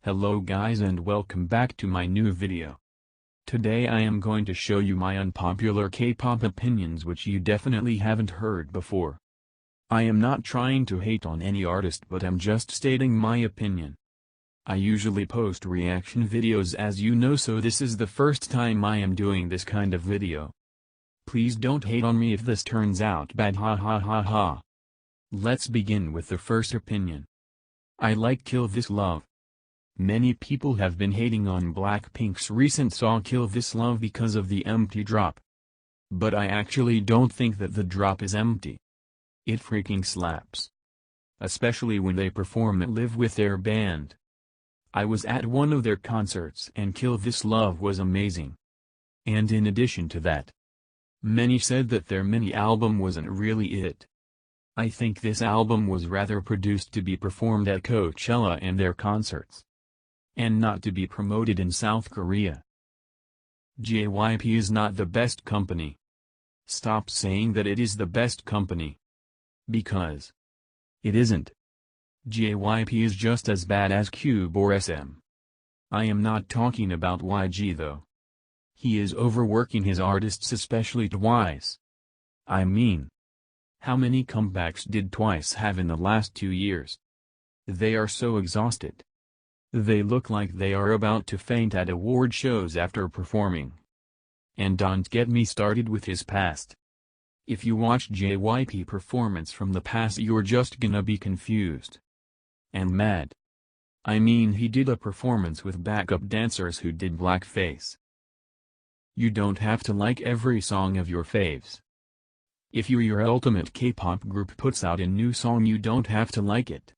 Hello guys and welcome back to my new video. Today I am going to show you my unpopular K-pop opinions which you definitely haven't heard before. I am not trying to hate on any artist but I'm just stating my opinion. I usually post reaction videos as you know, so this is the first time I am doing this kind of video. Please don't hate on me if this turns out bad, ha ha ha ha. Let's begin with the first opinion. I like Kill This Love. Many people have been hating on Blackpink's recent song Kill This Love because of the empty drop. But I actually don't think that the drop is empty. It freaking slaps. Especially when they perform it live with their band. I was at one of their concerts and Kill This Love was amazing. And in addition to that, many said that their mini album wasn't really it. I think this album was rather produced to be performed at Coachella and their concerts, and not to be promoted in South Korea. JYP is not the best company. Stop saying that it is the best company. Because it isn't. JYP is just as bad as Kpop or SM. I am not talking about YG though. He is overworking his artists, especially Twice. I mean, how many comebacks did Twice have in the last 2 years? They are so exhausted. They look like they are about to faint at award shows after performing. And don't get me started with his past. If you watch JYP performance from the past you're just gonna be confused. And mad. I mean, he did a performance with backup dancers who did blackface. You don't have to like every song of your faves. If your ultimate K-pop group puts out a new song you don't have to like it.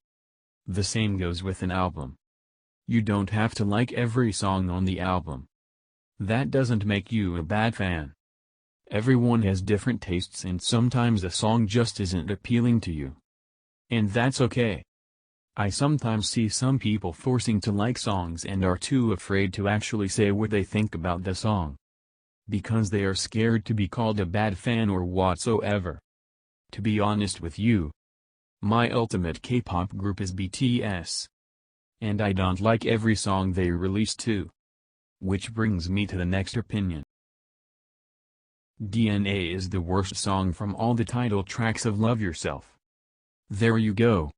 The same goes with an album. You don't have to like every song on the album. That doesn't make you a bad fan. Everyone has different tastes and sometimes a song just isn't appealing to you. And that's okay. I sometimes see some people forcing to like songs and are too afraid to actually say what they think about the song. Because they are scared to be called a bad fan or whatsoever. To be honest with you, my ultimate K-pop group is BTS. And I don't like every song they release too. Which brings me to the next opinion. DNA is the worst song from all the title tracks of Love Yourself. There you go.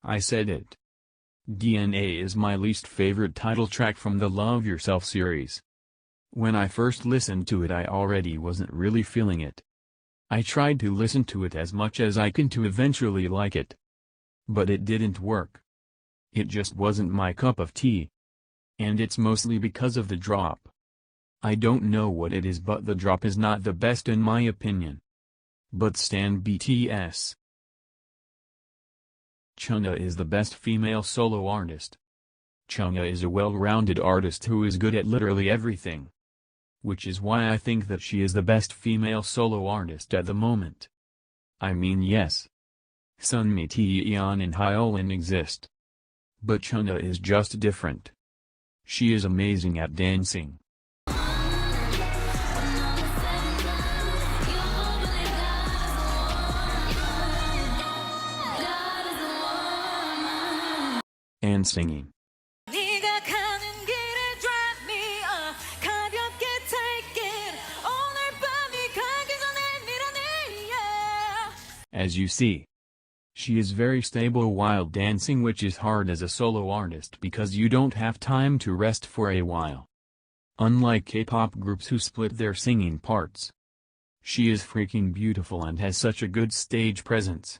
I said it. DNA is my least favorite title track from the Love Yourself series. When I first listened to it I already wasn't really feeling it. I tried to listen to it as much as I can to eventually like it. But it didn't work. It just wasn't my cup of tea. And it's mostly because of the drop. I don't know what it is but the drop is not the best in my opinion. But stan BTS. Chungha is the best female solo artist. Chungha is a well-rounded artist who is good at literally everything. Which is why I think that she is the best female solo artist at the moment. I mean, yes. Sunmi Taeyeon and Hyomin exist. But Chungha is just different. She is amazing at dancing. And singing. As you see, she is very stable while dancing, which is hard as a solo artist because you don't have time to rest for a while. Unlike K-pop groups who split their singing parts. She is freaking beautiful and has such a good stage presence.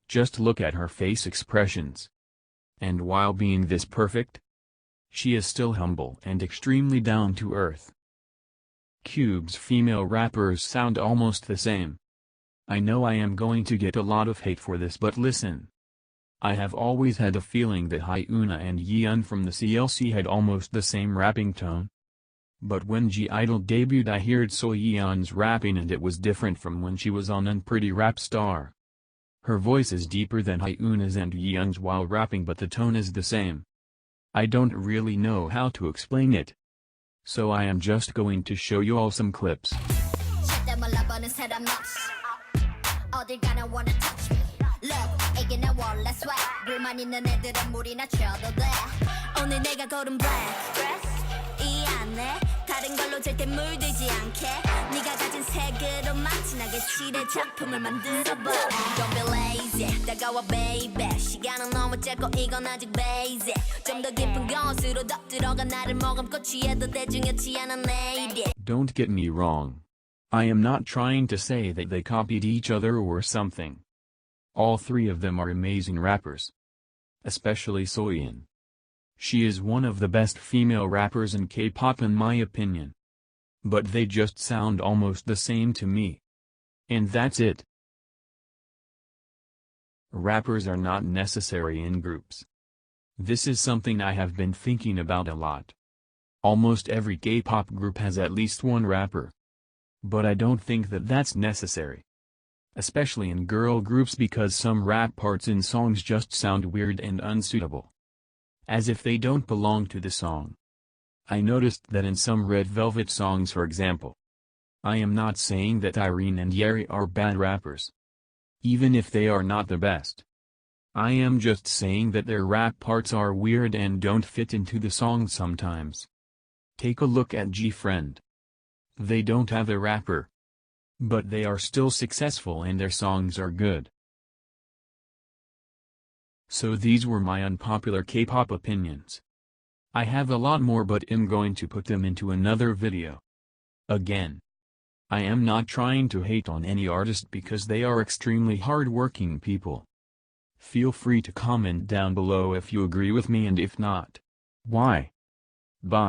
Just look at her face expressions. And while being this perfect, she is still humble and extremely down to earth. Cube's female rappers sound almost the same. I know I am going to get a lot of hate for this, but listen. I have always had a feeling that Hyuna and Yeon from the CLC had almost the same rapping tone. But when G-Idol debuted I heard So Yeon's rapping and it was different from when she was on Unpretty Rap Star. Her voice is deeper than Hyuna's and Yeon's while rapping, but the tone is the same. I don't really know how to explain it. So I am just going to show you all some clips. 어딜 가나 wanna touch me. Look, 애기 나 불만 있는 애들은 물이나 쳐도 돼 오늘 내가 고른 black dress 이 안에 다른 걸로 절대 물들지 않게 네가 가진 색으로만 진하게 칠해 작품을 만들어봐 Don't be lazy 다가와 baby 시간은 너무 짧고 이건 아직 basic 좀 더 깊은 것으로 더 들어가 나를 머금고 취해도 대중이었지 않은 lady Don't get me wrong. I am not trying to say that they copied each other or something. All three of them are amazing rappers. Especially Soyeon. She is one of the best female rappers in K-pop in my opinion. But they just sound almost the same to me. And that's it. Rappers are not necessary in groups. This is something I have been thinking about a lot. Almost every K-pop group has at least one rapper. But I don't think that that's necessary. Especially in girl groups because some rap parts in songs just sound weird and unsuitable. As if they don't belong to the song. I noticed that in some Red Velvet songs for example. I am not saying that Irene and Yeri are bad rappers. Even if they are not the best. I am just saying that their rap parts are weird and don't fit into the song sometimes. Take a look at G-Friend. They don't have a rapper. But they are still successful and their songs are good. So these were my unpopular K-pop opinions. I have a lot more but am going to put them into another video. Again. I am not trying to hate on any artist because they are extremely hard-working people. Feel free to comment down below if you agree with me and if not, why. Bye.